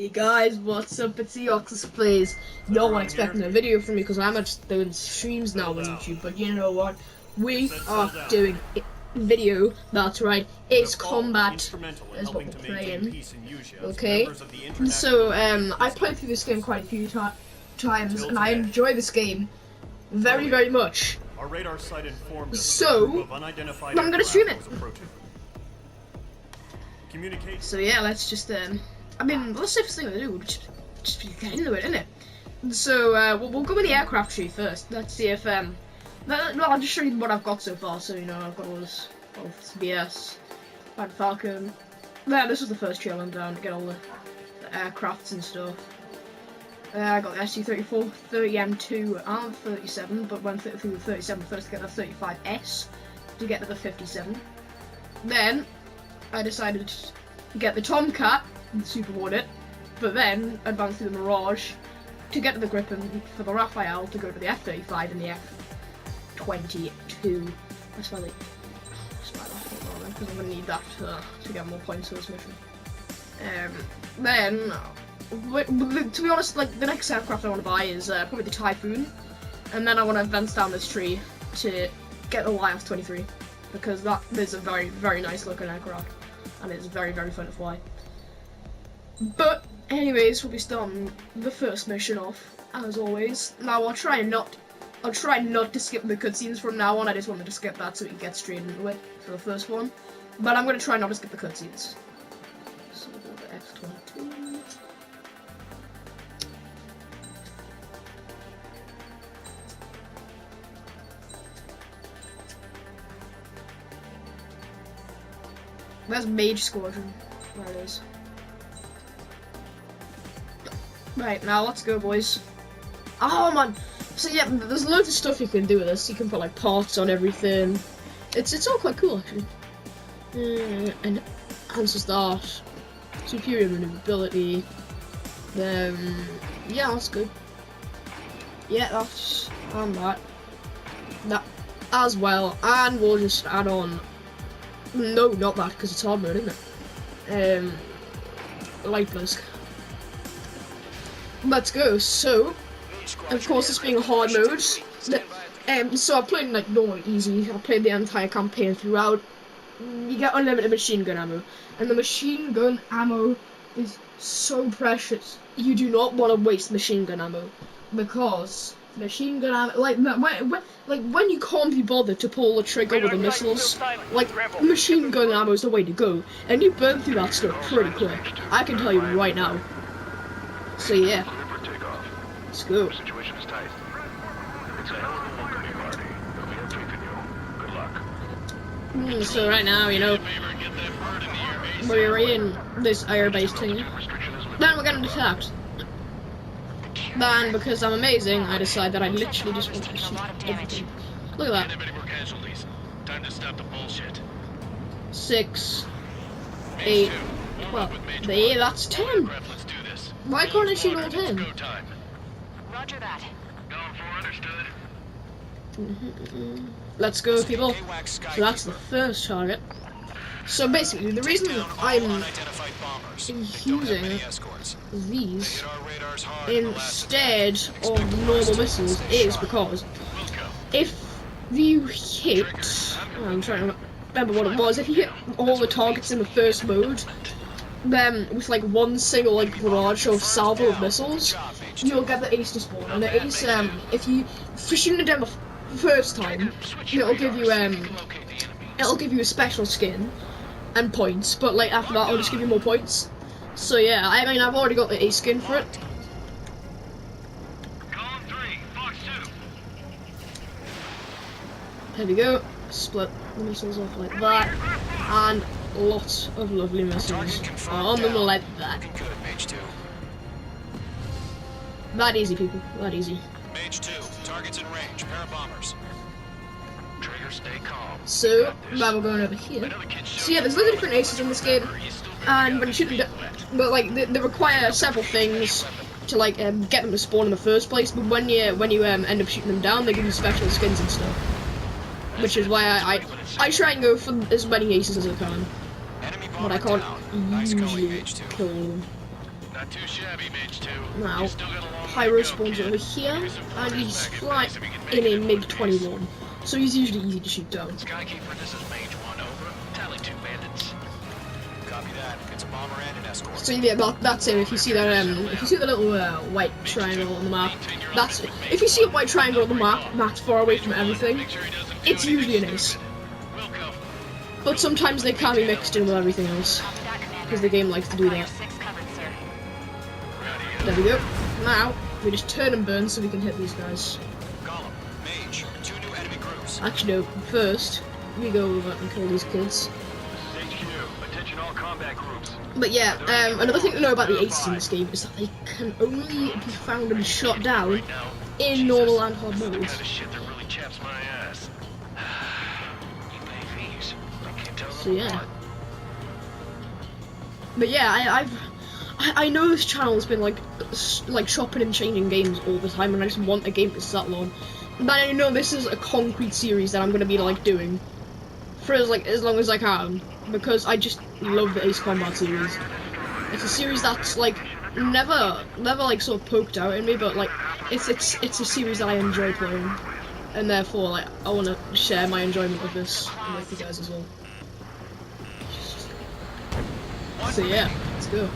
Hey guys, what's up? It's the Oxus Plays. No one expecting a video from me because I'm just doing streams now on YouTube, but you know what? We are doing a video, that's right, Ace Combat is what we're playing. Okay, so I played through this game quite a few times and I enjoy this game very, very much. So, I'm gonna stream it. So yeah, let's just I mean, the safest thing to do would just be get into it, isn't it? So we'll go with the aircraft tree first. Let's see if well, I'll just show you what I've got so far. So you know, I've got all this BS, Bad Falcon. Yeah, this was the first tree I went down to get all the aircrafts and stuff. I got the SC-34, 30M2, and 37, but went through the 37 first to get the 35S to get to the 57. Then I decided to get the Tomcat, the Super Hornet, but then advance through the Mirage to get to the Gripen for the Raphael to go to the F-35 and the F-22. That's why because I'm going to need that to get more points for this mission. Then, to be honest, like the next aircraft I want to buy is probably the Typhoon, and then I want to advance down this tree to get the YF-23 because that is a very, very nice looking aircraft. And it's very, very fun to fly. But, anyways, we'll be starting the first mission off, as always. Now, I'll try not to skip the cutscenes from now on. I just wanted to skip that so we can get straight into it for the first one. But I'm going to try not to skip the cutscenes. So, we'll go to F-22. That's Mage Squadron. There it is. Right, now let's go, boys. Oh man! So yeah, there's loads of stuff you can do with this. You can put like parts on everything. It's all quite cool actually. And enhances that. Superior maneuverability. Yeah, that's good. Yeah, that's on that. That as well, and we'll just add on. No, not that, because it's hard mode, isn't it? Light Blisk. Let's go. So, of course, this being a hard mode, so I played like normal, easy. I played the entire campaign throughout. You get unlimited machine gun ammo, and the machine gun ammo is so precious. You do not want to waste machine gun ammo because machine gun ammo, like when you can't be bothered to pull the trigger with the missiles, like machine gun ammo is the way to go, and you burn through that stuff pretty quick. I can tell you right now. So yeah, let's go. So right now, you know, we're in this airbase thing. Then we're getting attacked. Then, because I'm amazing, I decide that I literally just want to shoot everything. Look at that. Time to stop the bullshit. 6, 8, 12. Yeah, that's 10. Why can't I shoot all 10? Roger that. Let's go, people. So that's the first target. So basically, the reason I'm using these instead of normal missiles is because if you hit, I'm trying to remember what it was, if you hit all the targets in the first mode, then with like one single like barrage or salvo of missiles, you'll get the ace to spawn. And the ace, if you shooting it down the first time, it'll give you a special skin and points, but like after that I'll just give you more points. So yeah, I mean I've already got the ace skin for it. There we go. Split the missiles off like that, and lots of lovely missiles on them like that. That easy, people. That easy. Mage 2, targets in range, parabombers. Trigger, stay calm. So, now we're going over here. So yeah, there's loads of different aces in this game, and when you shoot them, but like they require several things to like get them to spawn in the first place. But when you end up shooting them down, they give you special skins and stuff. Which is why I try and go for as many aces as I can, but I can't usually kill them. Not too shabby, Mage 2. Now, You still got a long Pyro way to go, spawns kid. over here, Give you some and photos he's back at flying base if you can make in it a in one piece. MiG-21, so he's usually easy to shoot down. Skykeeper, this is Mage 1, over. Tally 2 bandits. Copy that. It's a bomber and an escort. So yeah, that's it. If you see that, if you see the little white triangle on the map, that's it. If you see a white triangle on the map, that's far away from everything. It's usually an ace. Wilco. But sometimes they can be mixed in with everything else, Copy that, Commander. because the game likes to do Fire that. 6 covered, sir. There we go. Now, we just turn and burn so we can hit these guys. Gollum, Mage, 2 new enemy groups. Actually, no, first, we go over and kill these kids. HQ, attention all combat groups. But yeah, another thing to know about the aces in this game is that they can only be found and shot down in normal and hard Kind modes. of shit that really chaps my ass. You pay fees. I can't tell So them yeah. apart. But yeah, I know this channel's been like shopping and changing games all the time, and I just want a game that's that long. But I know this is a concrete series that I'm gonna be like doing for as long as I can, because I just love the Ace Combat series. It's a series that's like never like sort of poked out in me, but like it's a series that I enjoy playing, and therefore like I want to share my enjoyment of this with you guys as well. So yeah, let's go.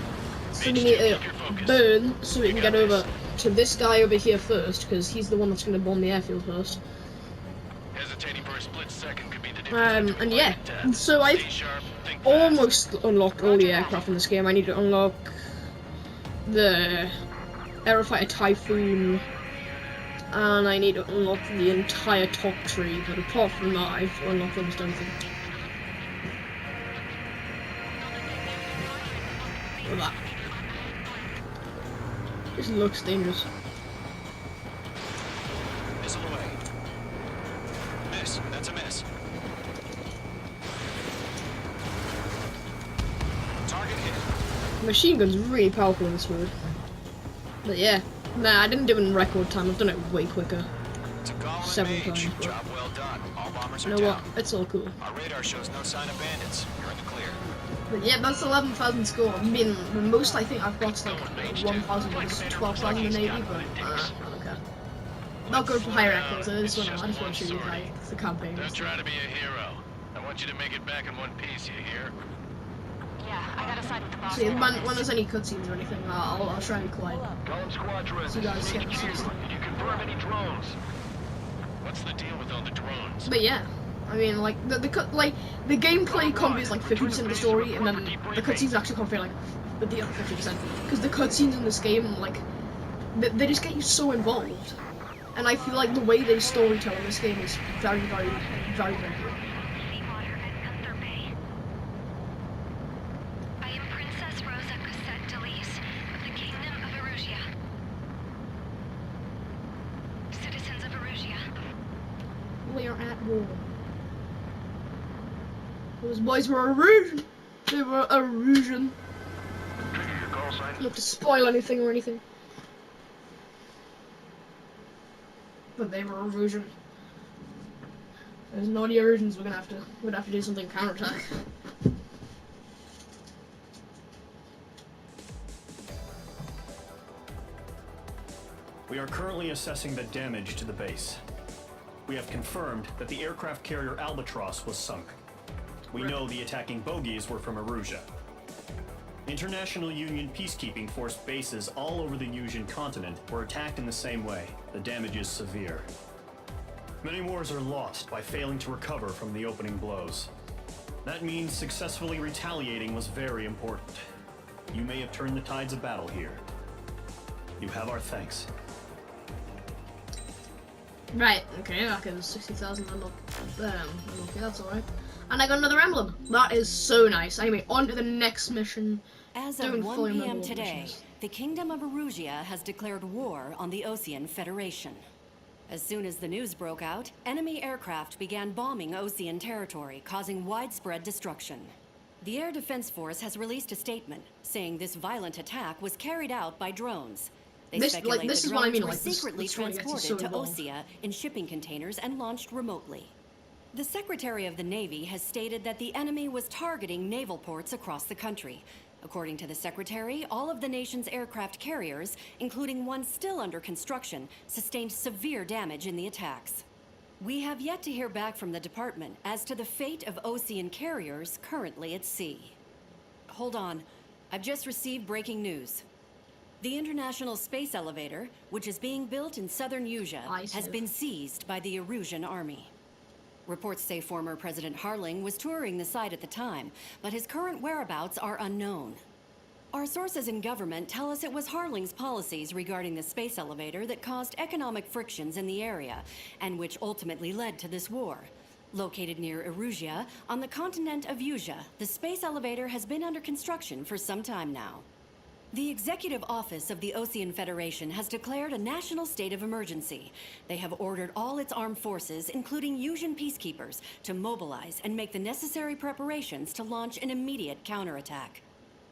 So we need to burn so we can get over to this guy over here first, because he's the one that's going to bomb the airfield first. Hesitating for a split second could be the difference between And yeah, life and death. so I've Stay sharp, think fast. almost unlocked all the aircraft in this game. I need to unlock the Aerofighter Typhoon, and I need to unlock the entire top tree, but apart from that, I've unlocked almost everything. Look at that. This looks dangerous. Missile away. Miss. That's a miss. Target hit. Machine gun's really powerful in this mode. But yeah, nah, I didn't do it in record time. I've done it way quicker. To Gollum Several Mage. times, but- Job well done. All bombers You are know what? down. It's all cool. Our radar shows no sign of bandits. You're in the clear. But yeah, that's 11,000 score. I mean, the most I think I've got is like 1,000 or 12,000 in Navy, but I don't care. Not going for high records. I just want to show you guys the campaign. Don't try to be a hero. I want you to make it back in one piece, you hear? Yeah, I gotta side with the boss. See, when there's any cutscenes or anything, I'll try and be quiet. Gollum Squadron. So you guys get to see stuff. Did you confirm any drones? What's the deal with all the drones? But yeah, I mean, like the gameplay conveys like 50% of the story, and then the cutscenes actually convey like the other 50%. Because the cutscenes in this game, like, they just get you so involved, and I feel like the way they storytell in this game is very, very, very, very good. I am Princess Rosa Cassette Delise of the Kingdom of Erusia. Citizens of Erusia, We are at war. Those boys were Erusian. They were Erusian. Trigger your call sign. Not to spoil anything or anything. But they were Erusian. There's naughty Erusians. We're gonna have to do something counterattack. We are currently assessing the damage to the base. We have confirmed that the aircraft carrier Albatross was sunk. We know the attacking bogies were from Erusia. International Union peacekeeping force bases all over the Usian continent were attacked in the same way. The damage is severe. Many wars are lost by failing to recover from the opening blows. That means successfully retaliating was very important. You may have turned the tides of battle here. You have our thanks. Right, okay, that is 60,000 unlocked. Okay, that's alright. And I got another emblem. That is so nice. Anyway, on to the next mission. As Doing of 1 fully p.m. mobile today, missions. the Kingdom of Erusia has declared war on the Osean Federation. As soon as the news broke out, enemy aircraft began bombing Osean territory, causing widespread destruction. The Air Defense Force has released a statement saying this violent attack was carried out by drones. They This- speculate like, this the is what I drones mean, were like, this secretly story gets you transported so to involved. Osea in shipping containers and launched remotely. The Secretary of the Navy has stated that the enemy was targeting naval ports across the country, According to the Secretary, all of the nation's aircraft carriers, including one still under construction, sustained severe damage in the attacks. We have yet to hear back from the department as to the fate of Ocean carriers currently at sea. Hold on. I've just received breaking news. The International Space Elevator, which is being built in southern Usea, has been seized by the Erusian army. Reports say former President Harling was touring the site at the time, but his current whereabouts are unknown. Our sources in government tell us it was Harling's policies regarding the space elevator that caused economic frictions in the area, and which ultimately led to this war. Located near Erusia, on the continent of Usea, the space elevator has been under construction for some time now. The Executive Office of the Ocean Federation has declared a national state of emergency. They have ordered all its armed forces, including Usian peacekeepers, to mobilize and make the necessary preparations to launch an immediate counterattack.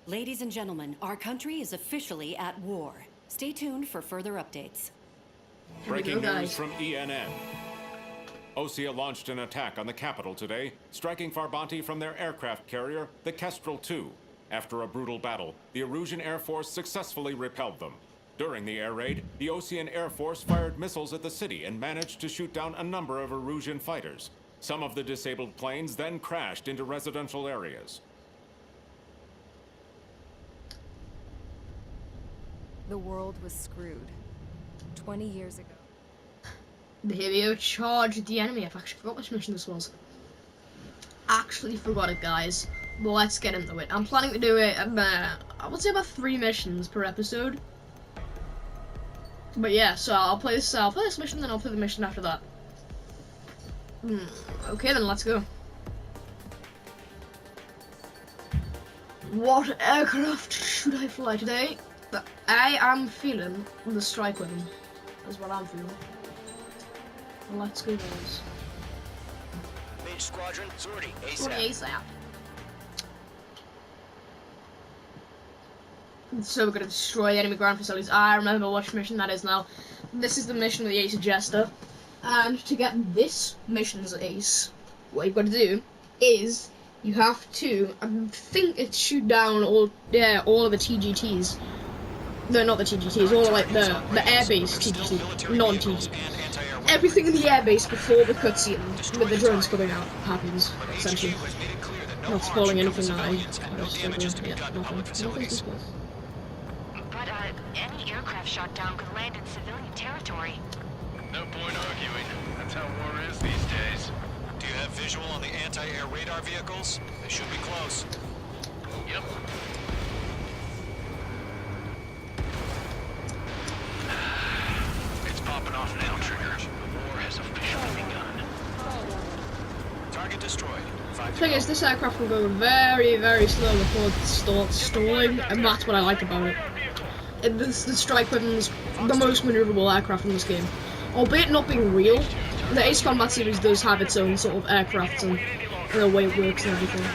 Ladies and gentlemen, our country is officially at war. Stay tuned for further updates. Breaking news from ENN. Osea launched an attack on the capital today, striking Farbanti from their aircraft carrier, the Kestrel II. After a brutal battle, the Erusian Air Force successfully repelled them. During the air raid, the Ocean Air Force fired missiles at the city and managed to shoot down a number of Erusian fighters. Some of the disabled planes then crashed into residential areas. The world was screwed 20 years ago. Here we go, charge the enemy. I've actually forgot which mission this was. Actually forgot it, guys. But let's get into it. I'm planning to do it, I would say about 3 missions per episode. But yeah, so I'll play this mission, then I'll play the mission after that. Okay then, let's go. What aircraft should I fly today? I am feeling the strike weapon. That's what I'm feeling. Let's go, guys. Mage Squadron, sortie, Sortie ASAP. So we're gonna destroy the enemy ground facilities. I remember which mission that is now. This is the mission with the Ace Jester. And to get this mission's ace, what you've got to do is you have to, I think it's shoot down all of the TGTs. No, not the TGTs, all like the airbase TGT, non-TGT. Everything in the airbase before the cutscene with the drones coming out happens, essentially. Not spoiling anything that I nothing. But, any aircraft shot down could land in civilian territory. No point arguing. That's how war is these days. Do you have visual on the anti-air radar vehicles? They should be close. Yep. It's popping off now, Trigger. The war has officially begun. Target destroyed. The thing is, this aircraft will go very, very slow before it starts stalling, and that's what I like about it. The strike weapon's the most maneuverable aircraft in this game. Albeit not being real, the Ace Combat series does have its own sort of aircraft and the way it works and everything.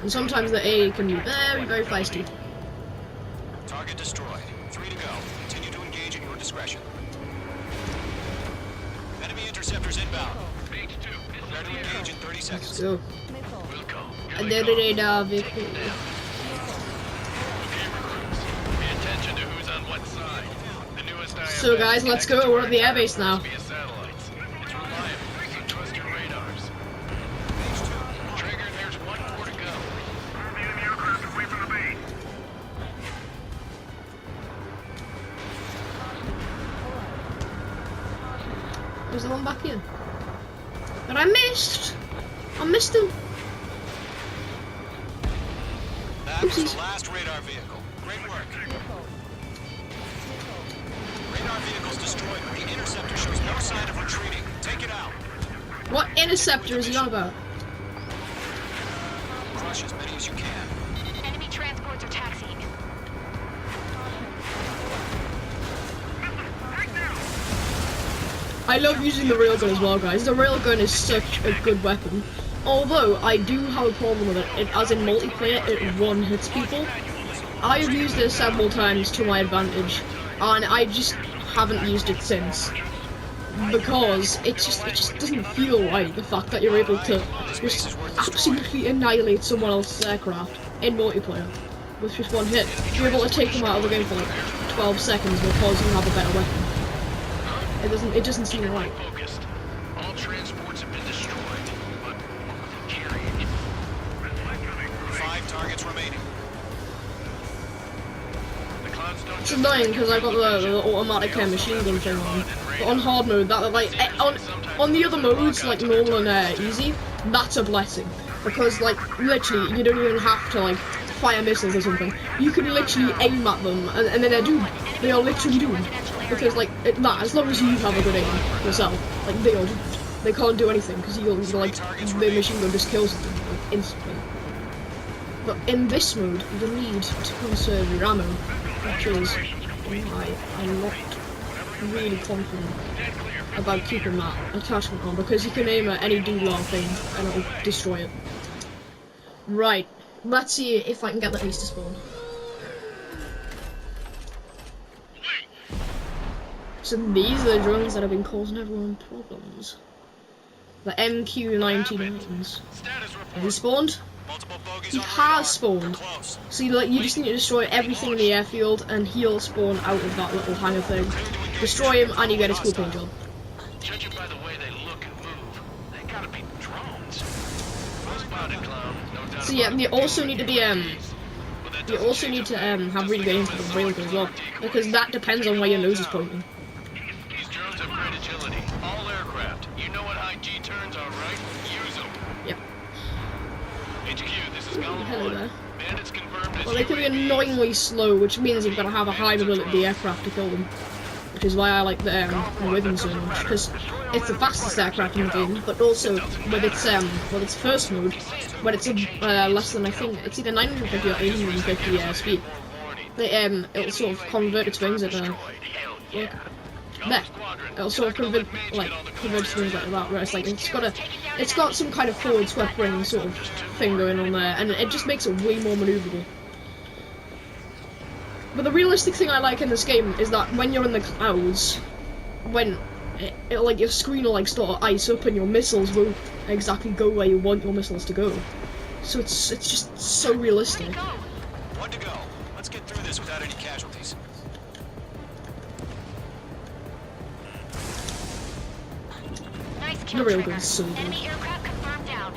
And sometimes the A can be very, very feisty. Target destroyed. 3 to go. Continue to engage at your discretion. Enemy interceptors inbound. Prepare to engage in 30 seconds. Let's go. We'll go. And then the radar vehicle. Pay attention to who's on what side. The newest IFF So guys, let's go. We're at the airbase now. via satellites. It's reliable, so trust your radars. Trigger, there's 1 more to go. Enemy aircraft away from the base. There's the one back here. But I missed! I missed him! That was Oopsies. the last radar vehicle. Great work. Radar vehicle's destroyed, but the interceptor shows no sign of retreating. Take it out. What interceptor is he on about? Crush as many as you can. Enemy transports are taxiing. I love using the railgun as well, guys. The railgun is such a good weapon. Although, I do have a problem with it. As in multiplayer, it one-hits people. I have used it several times to my advantage, and I just haven't used it since. because it just doesn't feel right, the fact that you're able to just absolutely annihilate someone else's aircraft in multiplayer with just one hit. You're able to take them out of the game for like 12 seconds because you have a better weapon. It doesn't seem right. Focused. All transports have been destroyed, but carrying. 5 targets remaining. The clouds don't It's annoying because I got the automatic machine gun thing on, but on hard mode, that like on the other modes like normal and easy, that's a blessing because like literally you don't even have to like fire missiles or something. You can literally aim at them and then they're doomed. They are literally doomed because like as long as you have a good aim yourself, like they are doomed. They can't do anything because you're like the machine gun just kills them like, instantly. But in this mode, you need to conserve your ammo, which is why I'm not really confident about keeping that attachment on, because you can aim at any doodle thing and it'll destroy it. Right, let's see if I can get the beast to spawn. So these are the drones that have been causing everyone problems. The MQ-99s. Have he spawned? He has spawned. So you just need to destroy everything in the airfield and he'll spawn out of that little hangar thing. Destroy him and you get a cool paint job. Judging by the way they look and move, they gotta be drones. Well spotted, clown. No doubt So yeah, about you it. also need to be you also need to have really good aim for the railgun as well, because that depends on where your nose is pointing. These drones have great agility. All aircraft. You know what high G turns are, right? Use them. Yep. HQ, this is Ooh, Golem hello 1. there. Bandits confirmed as Well, they can be annoyingly slow, which means you've got to have a high mobility aircraft to kill them. Which is why I like the Withens so much, because it's the fastest aircraft in the game, but also with its first mode, when it's less than, I think it's either 950 or 850 speed, it'll sort of convert its wings at look, there. It'll sort of convert its wings like that, where it's like it's got some kind of forward swept wing sort of thing going on there, and it just makes it way more maneuverable. But the realistic thing I like in this game is that when you're in the clouds, when like your screen will like start to ice up and your missiles won't exactly go where you want your missiles to go. So it's just so realistic. One to go. Let's get through this without any casualties. Nice The kill, real Trigger. gun's so good. Enemy aircraft confirmed down.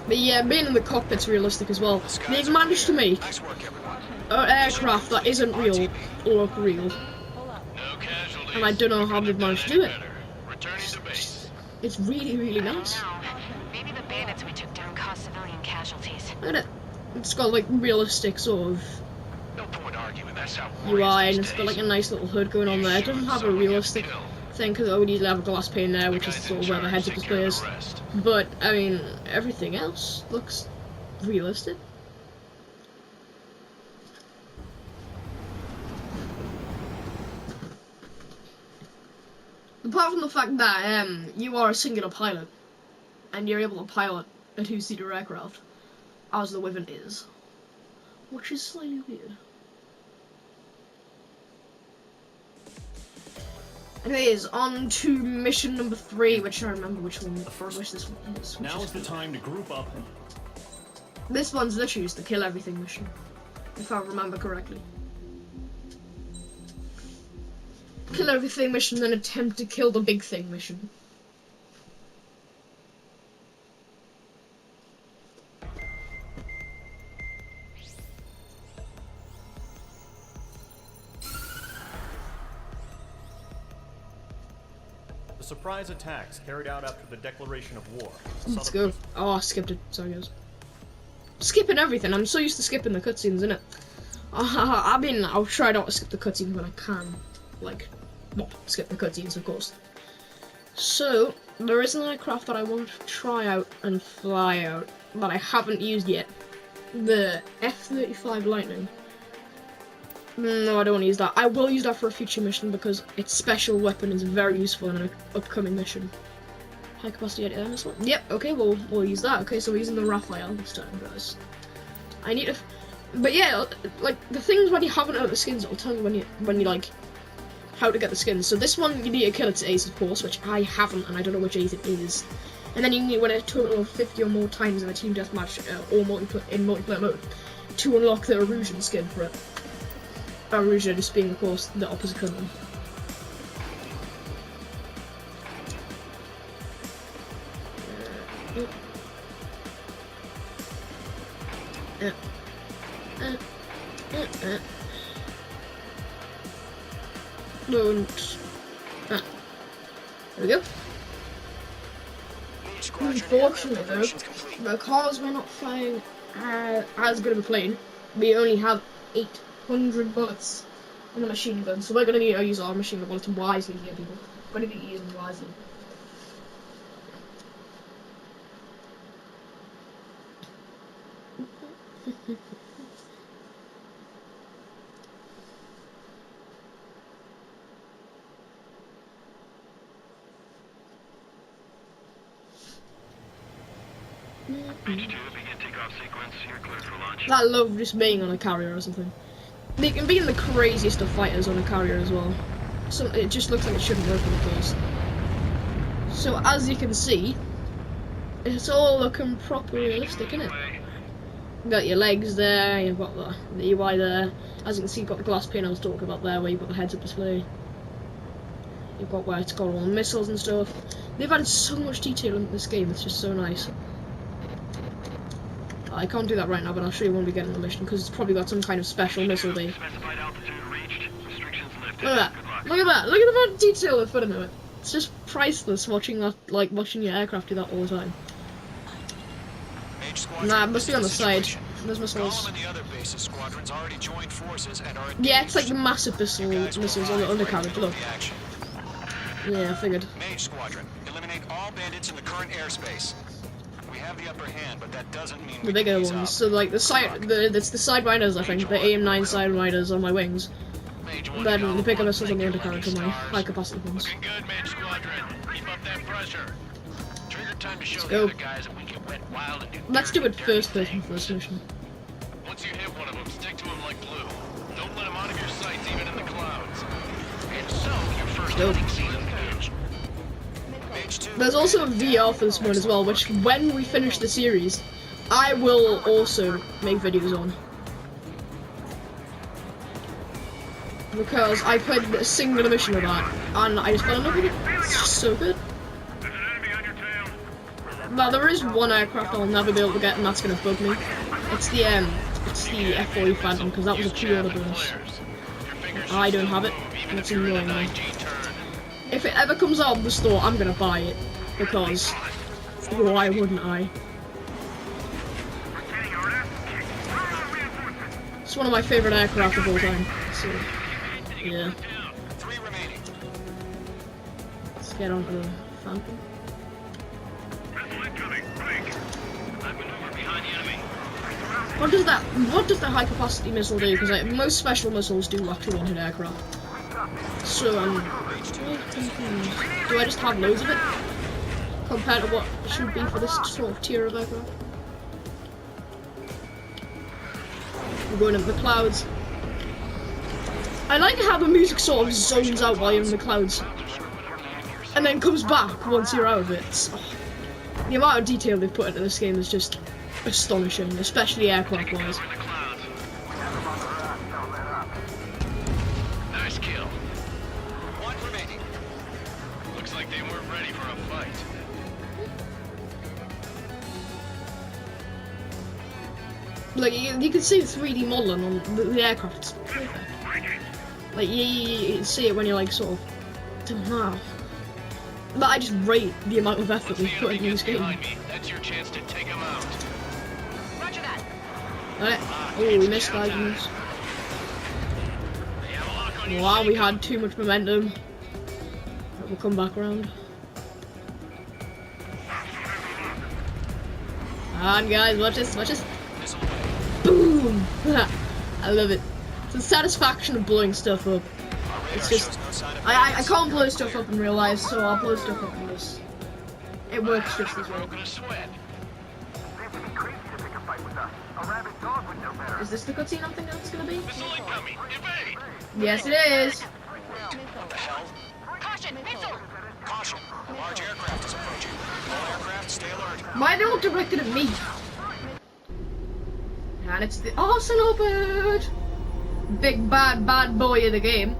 But yeah, being in the cockpit's realistic as well. They've managed to make Nice work, everyone. an aircraft that isn't real look real, No casualties. and I don't know how they've managed to do it. Returning to base. It's really, really I don't nice. know. Maybe the bandits we took down caused civilian casualties. Look at it. It's got like realistic sort of No point arguing. That's how UI, and it's got like a nice little hood going on there. It doesn't have a realistic thing because it would usually have a glass pane there, which is sort of where the heads of the players. But I mean, everything else looks realistic. Apart from the fact that you are a singular pilot and you're able to pilot a two-seater aircraft, as the Wyvern is, which is slightly weird. Anyways, on to mission number 3, which I remember which one. Which this one is. Now is the time to group up. This one's the choose to kill everything mission, if I remember correctly. Kill everything mission, then attempt to kill the big thing mission. The surprise attacks carried out after the declaration of war. Let's go. Oh, I skipped it. Sorry, guys. Skipping everything. I'm so used to skipping the cutscenes, innit? I mean, I'll try not to skip the cutscenes when I can. Like, well, skip the cutscenes, of course. So, there is an aircraft that I want to try out and fly out that I haven't used yet. The F-35 Lightning. No, I don't want to use that. I will use that for a future mission because its special weapon is very useful in an upcoming mission. High capacity anti-air missile. Yep. Okay, we'll use that. Okay, so we're using the Raphael this time, guys. I need to. But yeah, like the things when you haven't out the skins, it'll tell you when you like how to get the skins. So this one, you need to kill its ace, of course, which I haven't, and I don't know which ace it is. And then you need to win a total of 50 or more times in a team deathmatch or multiplayer mode to unlock the Erusian skin for it. Erusia just being, of course, the opposite country. There we go. Unfortunately though, because we're not flying as good of a plane, we only have 800 bullets in the machine gun, so we're going to need to use our machine gun bullets wisely here, people. We're going to be using them wisely. PT-2, begin takeoff sequence. You're cleared for launch. I love just being on a carrier or something. They can be in the craziest of fighters on a carrier as well. So it just looks like it shouldn't work in the case. So as you can see, it's all looking properly realistic, isn't it? You've got your legs there, you've got the UI there. As you can see, you've got the glass pane I was talking about there, where you've got the heads-up display. You've got where it's got all the missiles and stuff. They've added so much detail into this game, it's just so nice. I can't do that right now, but I'll show you when we get in the mission, because it's probably got some kind of special missile there. Look at that! Look at that! Look at the amount of detail they put into it. It's just priceless watching that, like watching your aircraft do that all the time. Nah, it must be on the side. There's missiles. Yeah, it's like the massive missiles on the undercarriage. Look. Yeah, I figured. Mage Squadron, eliminate all bandits in the current airspace. We have the upper hand, but that doesn't mean the bigger ones. So like it's the sidewinders, I think, the AIM-9 sidewinders on my wings. And then the bigger missiles on the undercarriage on my high capacity ones. Looking good, Mage Squadron. Keep up that pressure. Trigger time to show Let's the go. other guys that we can wet wild and do Let's do it dirty first person things. for this mission. Once you hit one of them, stick to him like glue. Don't let him out of your sights, even in the clouds. And so, your first Go. hunting season begins. Mage 2, There's also a VR for this one as well, which when we finish the series, I will also make videos on. Because I played a single mission of that, and I just fell in love with it. It's just so good. Now there is one aircraft I'll never be able to get, and that's gonna bug me. It's the F-40 Phantom, because that was a pre-order bonus. I don't have it, and it's annoying me. If it ever comes out of the store, I'm gonna buy it, because why wouldn't I? It's one of my favourite aircraft of all time. So, yeah. 3 remaining. Let's get on to the Phantom. What does that high capacity missile do? Because like, most special missiles do actually one-hit aircraft. So do I just have loads of it? Compared to what it should be for this sort of tier of aircraft? We're going into the clouds. I like how the music sort of zones out while you're in the clouds. And then comes back once you're out of it. Oh, the amount of detail they've put into this game is just astonishing, especially aircraft wise. Nice kill. 1 remaining. Looks like they weren't ready for a fight. Like you can see the 3D modeling on the aircraft. It's perfect. Like you see it when you're like sort of, I don't know. But I just rate the amount of effort they've put into this game. That's your chance to take him out. Roger that. Alright. Oh, we missed, guys. We missed. Wow, we had too much momentum. But we'll come back around. Come on, guys, watch this, watch this. Boom! I love it. It's the satisfaction of blowing stuff up. It's just, I can't blow stuff up in real life, so I'll blow stuff up in this. It works just as well. Is this the cutscene I'm thinking it's gonna be? Yes, it is. What the hell? Caution, missile! Caution! A large aircraft is approaching. All aircraft, stay alert. Why are they all directed at me? And it's the arsenal bird! Big bad boy of the game.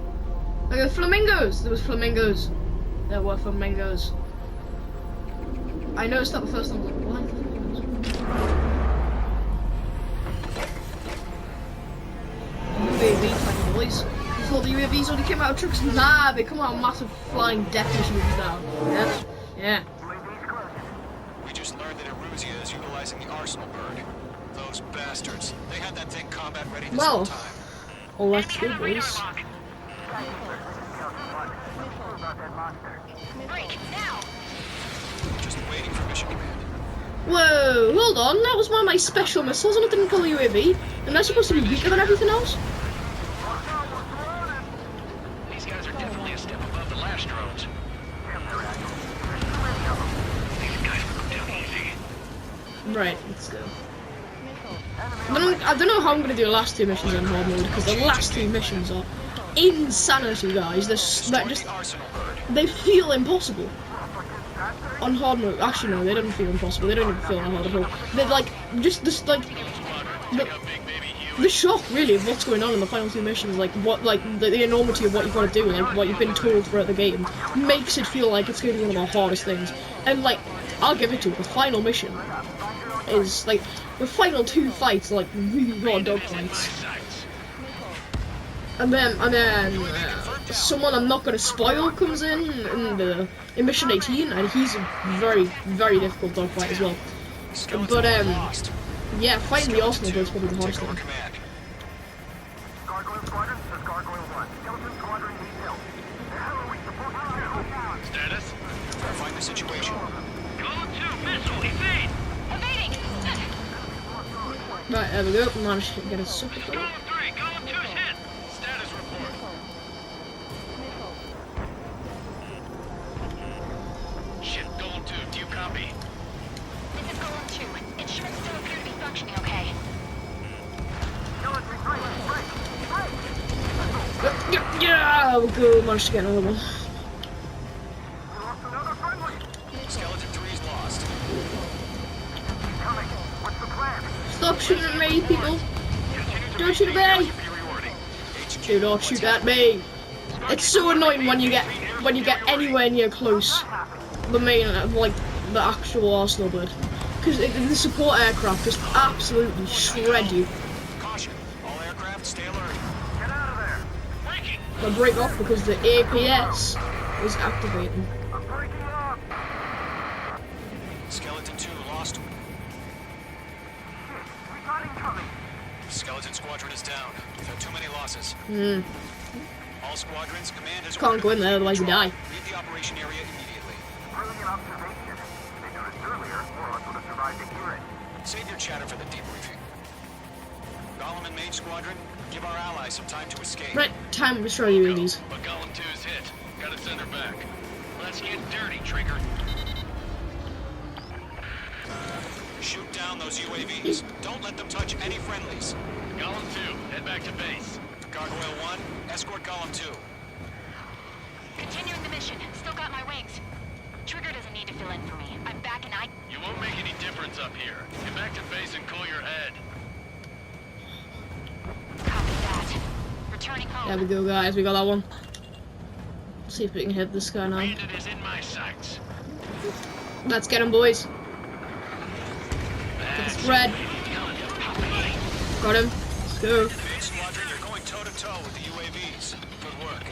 Look at the flamingos! There was flamingos. There were flamingos. I noticed that the first time. I was like, why flamingos? UAV flying boys. You thought the UAVs only came out of trucks? Nah, they come out of massive flying death machines now. Yeah? Yeah. We just learned that Eruzia is utilizing the arsenal bird. Those bastards. They had that thing combat ready this whole time. Oh, that's good, boys. Break, now! Just waiting for mission command. Whoa, hold on, that was one of my special missiles and it didn't kill the UAV. And that's supposed to be weaker than everything else? These guys are definitely a step above the last drones. These guys will go down easy. Right, let's go. I don't know how I'm going to do the last two missions in hard mode, because the last two missions are insanity, guys. They feel impossible. On hard mode, actually no, they don't feel impossible. They don't even feel hard at all. They're like, just like, the shock really of what's going on in the final two missions, like what, like the enormity of what you've got to do, like what you've been told throughout the game, makes it feel like it's going to be one of the hardest things. And like, I'll give it to you, the final mission is like, the final two fights are like really hard dogfights. And then someone I'm not going to spoil comes in mission 18, and he's a very, very difficult dogfight as well. But yeah, fighting the Arsenal is probably the hardest thing. Status? Verifying the situation. Right, there we go. Managed to get a super kill. Status report. Shit, Golem 2, do you copy? This is Golem 2. Instruments still appear to be functioning okay. Yeah, we'll go. Managed to get another one. Skeleton 3's lost. Stop shooting at me, people! Don't shoot at me! Do not shoot at me! It's so annoying when you get anywhere near close. The main, like the actual Arsenal bird, because the support aircraft just absolutely shred you. Caution, all aircraft, stay alert. Get out of there. Breaking. They'll break off because the APS is activating. I'm breaking up. Skeleton 2 lost. Skeleton Squadron is down. We've had too many losses. All squadrons, command has Can't go in there, otherwise you die. Leave the operation area immediately. Brilliant observation. If they knew this earlier, more of us would have survived to hear it. Save your chatter for the debriefing. Golem and Mage Squadron, give our allies some time to escape. Right, time to destroy you with these. But Golem 2's hit. Gotta send her back. Let's get dirty, Trigger. Shoot down those UAVs. Don't let them touch any friendlies. Golem 2, head back to base. Gargoyle 1, escort Golem 2. Continuing the mission. Still got my wings. Trigger doesn't need to fill in for me. I'm back and You won't make any difference up here. Get back to base and cool your head. copy that. Returning home. There we go, guys. We got that one. Let's see if we can hit this guy now. Bandit is in my sights. Let's get him, boys. Get the spread. Got him. Let's go. Mage Squadron, you're going toe-to-toe with the UAVs. Good work.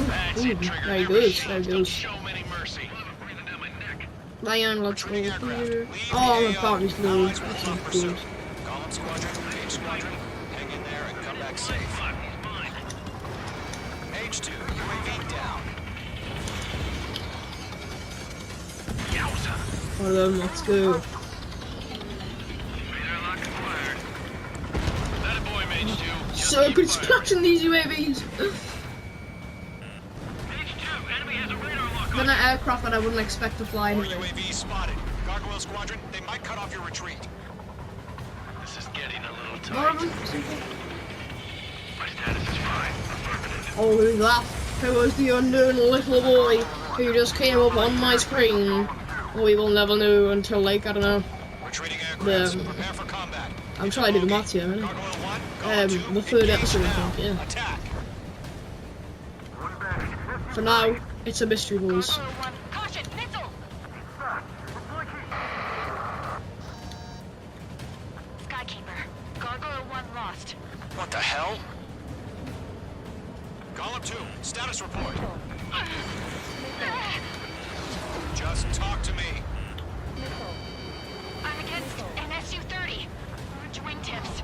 That's it, Trigger. There he Never goes. show- There he don't goes. show many mercy. Breathing down my neck. Lion, let's go Returning aircraft. here. Leave Oh, the I'm AO. about to lose. Allies will That's stop not pursuit. good. Golem Squadron, Mage Squadron, hang in there and come back safe. Mage 2, UAV down. Yowza. One of them, let's go. That a boy, Mage 2. So good splashing these UAVs. Then an aircraft that I wouldn't expect to fly More anyway. UAVs spotted. Gargoyle Squadron, they might cut off your retreat. This is getting a little More of tight. them. My status is fine. Oh, who's that? Who was the unknown little boy who just came up on my screen? We will never know until, like, I don't know. Retreating aircraft. Prepare for combat. I'm trying to do the maths here, man. Gargoyle 1, Gargoyle 2, The third engage episode, I now. think, yeah. Attack. For now, it's a mystery, boys. Gargoyle 1, caution, missile! Skykeeper, Gargoyle 1 lost. What the hell? Column 2, status report. Just talk to me. I'm against an Su-30. Large wingtips.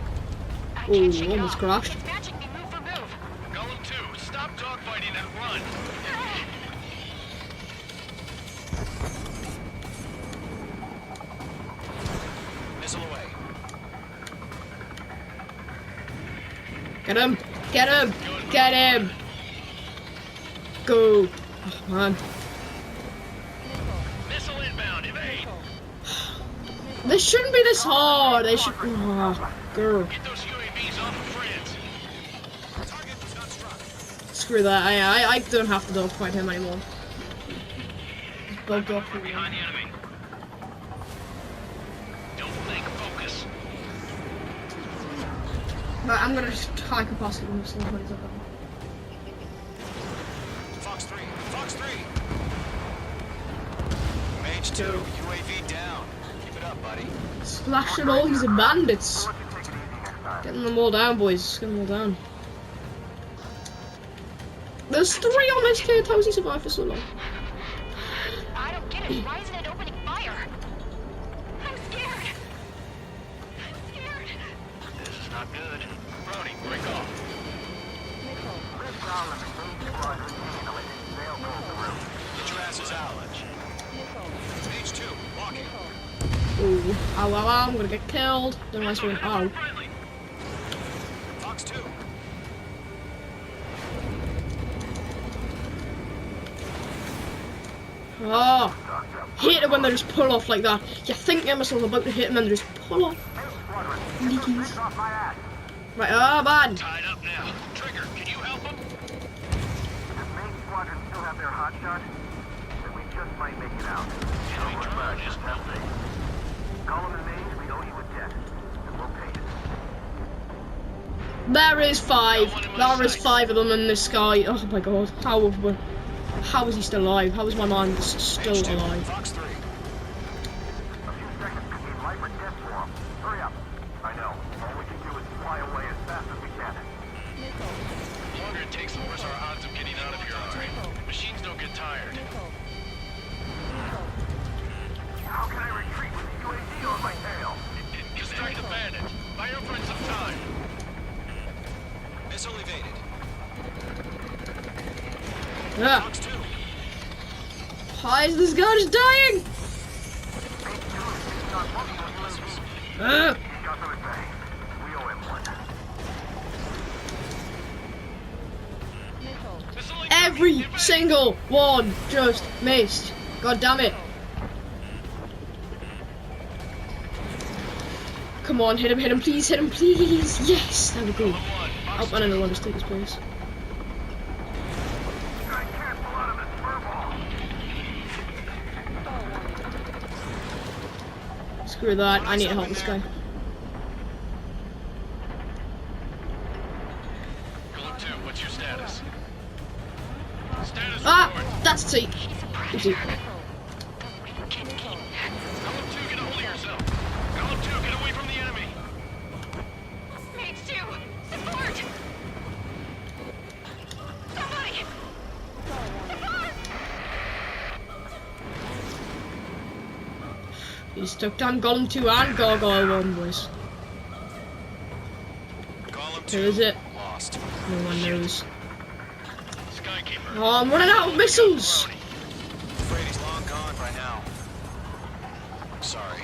I can't shake it Almost off. crashed. It's matching me move for move. Column 2, stop dogfighting and run. Missile away. Get him! Get him! Get him! Go! Oh, man. Missile inbound, evade. This shouldn't be this hard. They should. Oh, girl. Get those UAVs off of France. Target was not struck. Screw that. I don't have to dogfight him anymore. Just bugged off. Behind the enemy. Don't think, focus. But I'm gonna just high capacity missile when he's up there. Fox 3, Fox 3. Mage 2, UAV down. Keep it up, buddy. Splashing all these bandits. Getting them all down, boys. Getting them all down. There's 3 on this kid. How has he survived for so long? I don't get it. Why isn't it opening fire? I'm scared. I'm scared. This is not good. Brody, break off. Get your asses out. Mage 2, walking. Ooh. Ow, ow, ow. I'm gonna get killed. Don't mind screaming. Ow. Friendly. Fox 2. Oh. Hate it when they just pull off like that. You think your missile's about to hit them and they just pull off. Leakies. Right, oh man. Tied up now. Trigger, can you help him? Does main squadron still have their hot shot? Then we just might make it out. Enemy drone is moving. Column and Mage, we owe you a debt. And we'll pay it. There is 5. There is 5 of them in this sky. Oh my god. How is he still alive? How is my man still Mage 2, alive? Fox 3. A few seconds could mean life or death for 'em. Hurry up. I know. All we can do is fly away as fast as we can. The longer it takes, the worse our odds of getting out of here are. Machines don't get tired. How can I retreat with the UAV on my tail? Distract the bandit. Buy your friend some time. Missile evaded. Yeah. Fox 2. Why is this guy just dying? Ah. He's got the revenge. We owe him one. Missile Every single one just missed. God damn it. Come on, hit him, please, hit him, please. Yes, there we go. Oh, and another one just take his place. I can't pull out of this furball. Screw that, I need to help this guy. Column 2, what's your status? Status Ah, report. that's T. Easy. Column 2, get a hold of yourself. Column 2, get away from the enemy. Mage 2, support! Somebody! Support! He's took down Golem 2 and Gargoyle 1, boys. Column Who 2, is it? lost. No one knows. Skykeeper. Oh, I'm running out of missiles! Afraid he's long gone by now. Sorry.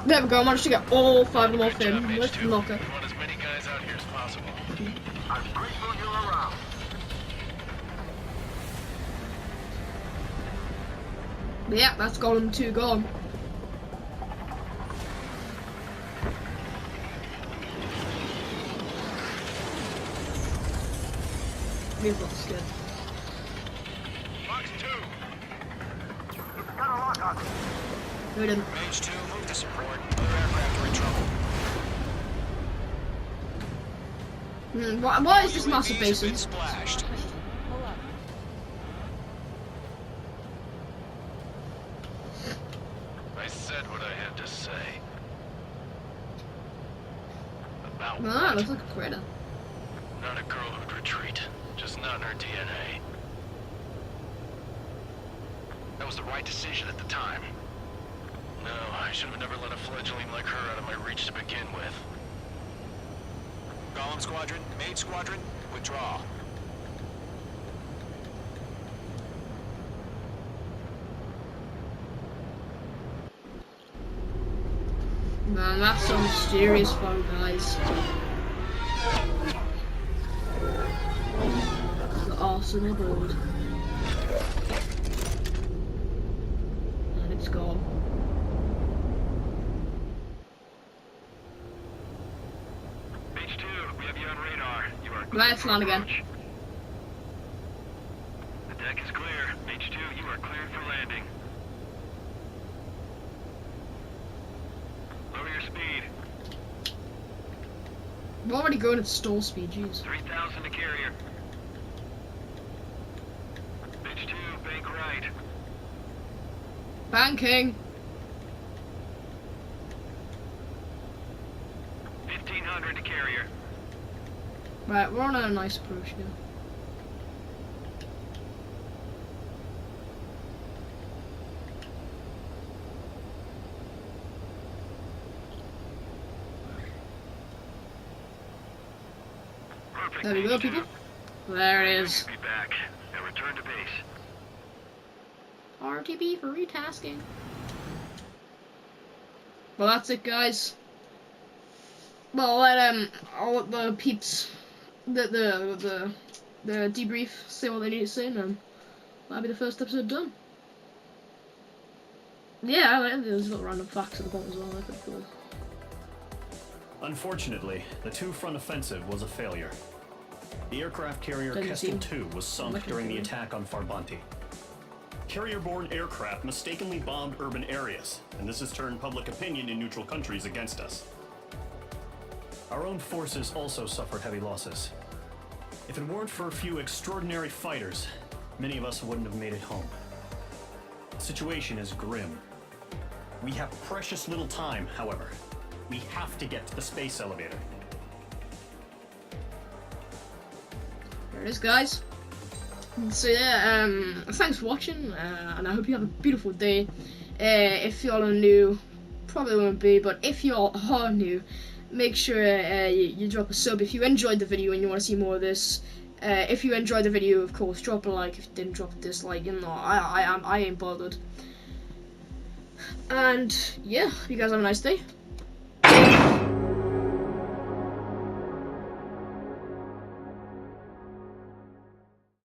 There we go, I managed to get all 5 of them off Good job, him. Mage Let's 2. knock it. We want as many guys out here as possible. I'm grateful you're around. Yeah, that's Golem 2 gone. we've got this good. Fox 2. It's got a lock on it. No, we didn't. Mage 2, move to support. Other aircraft are in trouble. Why is this massive UAVs have basin? been splashed. Pull up. I said what I had to say. About Well, that looks like a crater. Not a girl who'd retreat. Just not in her DNA. That was the right decision at the time. No, I should have never let a fledgling like her out of my reach to begin with. Golem Squadron, Maid Squadron, withdraw. Man, that's some serious fun, guys. The arsenal board. And it's gone. Mage 2, we have you on radar. You are Right, it's land again. The deck is clear. Mage 2, you are cleared for landing. Lower your speed. We're already going at stall speed, jeez. 3,000 to carrier. Mage 2, bank right. Banking! 1,500 to carrier. Right, we're on a nice approach now. Perfect. There we go, Mage people. 2. There it is. Be back. Now return to base. RTB for retasking. Well, that's it, guys. Well, I'll let the peeps, the debrief, say what they need to say, and then that'll be the first episode done. Yeah, I like those little random facts at the bottom as well. That's pretty cool. Unfortunately, the two-front offensive was a failure. The aircraft carrier Doesn't seem Kestrel 2 was sunk much of a during the failure. attack on Farbanti. Carrier-borne aircraft mistakenly bombed urban areas, and this has turned public opinion in neutral countries against us. Our own forces also suffered heavy losses. If it weren't for a few extraordinary fighters, many of us wouldn't have made it home. The situation is grim. We have precious little time, however. We have to get to the space elevator. There it is, guys. So yeah, thanks for watching, and I hope you have a beautiful day. If y'all are new, probably won't be, but if y'all are new, make sure you drop a sub if you enjoyed the video and you want to see more of this. If you enjoyed the video, of course, drop a like. If you didn't, drop a dislike. You know, I ain't bothered. And yeah, you guys have a nice day.